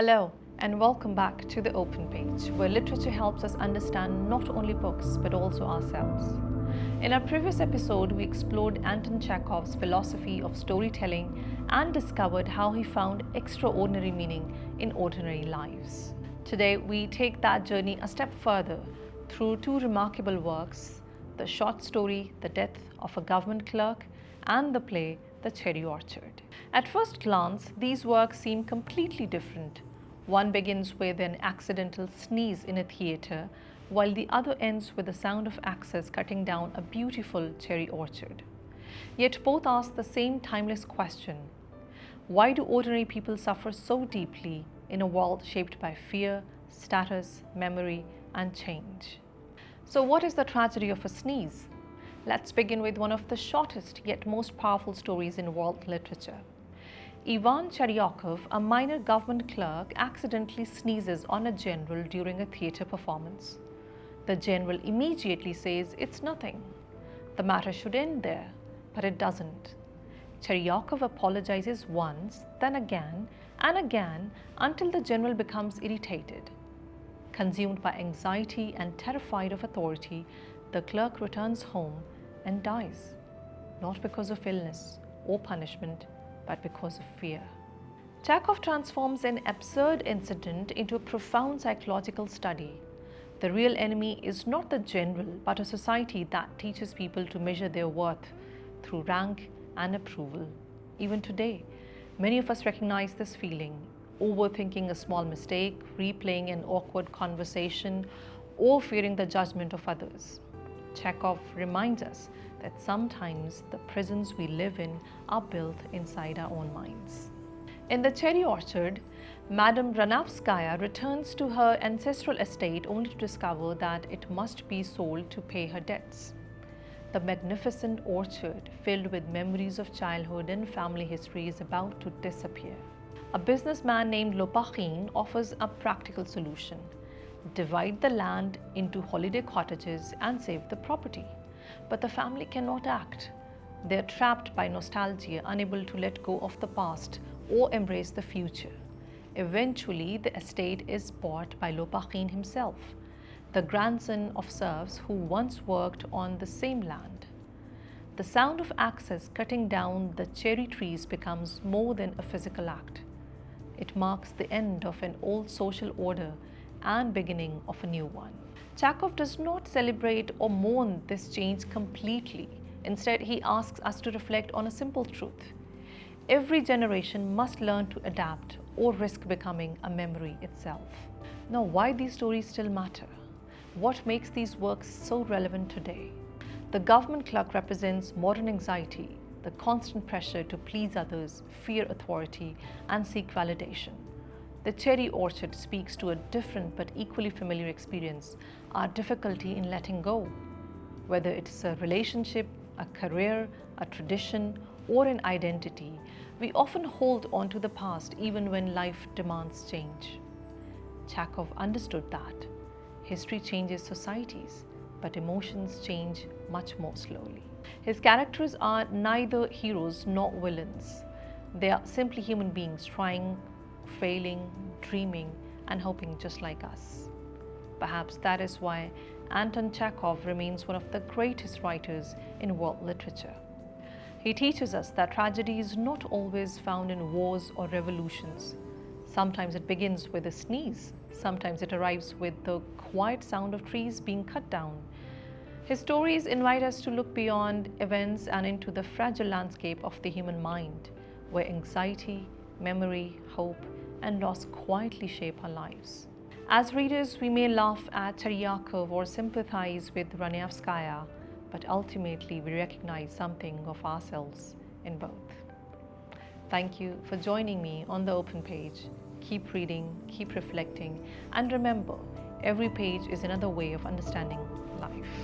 Hello, and welcome back to The Open Page, where literature helps us understand not only books but also ourselves. In our previous episode, we explored Anton Chekhov's philosophy of storytelling and discovered how he found extraordinary meaning in ordinary lives. Today, we take that journey a step further through two remarkable works: the short story, The Death of a Government Clerk, and the play, The Cherry Orchard. At first glance, these works seem completely different. One begins with an accidental sneeze in a theatre, while the other ends with the sound of axes cutting down a beautiful cherry orchard. Yet both ask the same timeless question: why do ordinary people suffer so deeply in a world shaped by fear, status, memory, and change? So what is the tragedy of a sneeze? Let's begin with one of the shortest yet most powerful stories in world literature. Ivan Chekhov, a minor government clerk, accidentally sneezes on a general during a theatre performance. The general immediately says it's nothing. The matter should end there, but it doesn't. Chekhov apologizes once, then again and again, until the general becomes irritated. Consumed by anxiety and terrified of authority, the clerk returns home and dies, not because of illness or punishment, but because of fear. Chekhov transforms an absurd incident into a profound psychological study. The real enemy is not the general, but a society that teaches people to measure their worth through rank and approval. Even today, many of us recognize this feeling: overthinking a small mistake, replaying an awkward conversation, or fearing the judgment of others. Chekhov reminds us that sometimes the prisons we live in are built inside our own minds. In The Cherry Orchard, Madame Ranavskaya returns to her ancestral estate only to discover that it must be sold to pay her debts. The magnificent orchard, filled with memories of childhood and family history, is about to disappear. A businessman named Lopakhin offers a practical solution: divide the land into holiday cottages and save the property. But the family cannot act. They are trapped by nostalgia, unable to let go of the past or embrace the future. Eventually, the estate is bought by Lopakhin himself, the grandson of serfs who once worked on the same land. The sound of axes cutting down the cherry trees becomes more than a physical act. It marks the end of an old social order and beginning of a new one. Chekhov does not celebrate or mourn this change completely. Instead, he asks us to reflect on a simple truth: every generation must learn to adapt or risk becoming a memory itself. Now, why these stories still matter? What makes these works so relevant today? The government clerk represents modern anxiety, the constant pressure to please others, fear authority, and seek validation. The Cherry Orchard speaks to a different but equally familiar experience: our difficulty in letting go. Whether it's a relationship, a career, a tradition, or an identity, we often hold on to the past even when life demands change. Chekhov understood that history changes societies, but emotions change much more slowly. His characters are neither heroes nor villains. They are simply human beings trying, failing, dreaming, and hoping just like us. Perhaps that is why Anton Chekhov remains one of the greatest writers in world literature. He teaches us that tragedy is not always found in wars or revolutions. Sometimes it begins with a sneeze. Sometimes it arrives with the quiet sound of trees being cut down. His stories invite us to look beyond events and into the fragile landscape of the human mind, where anxiety, memory, hope, and loss quietly shape our lives. As readers, we may laugh at Chekhov or sympathize with Ranavskaya, but ultimately we recognize something of ourselves in both. Thank you for joining me on The Open Page. Keep reading, keep reflecting, and remember, every page is another way of understanding life.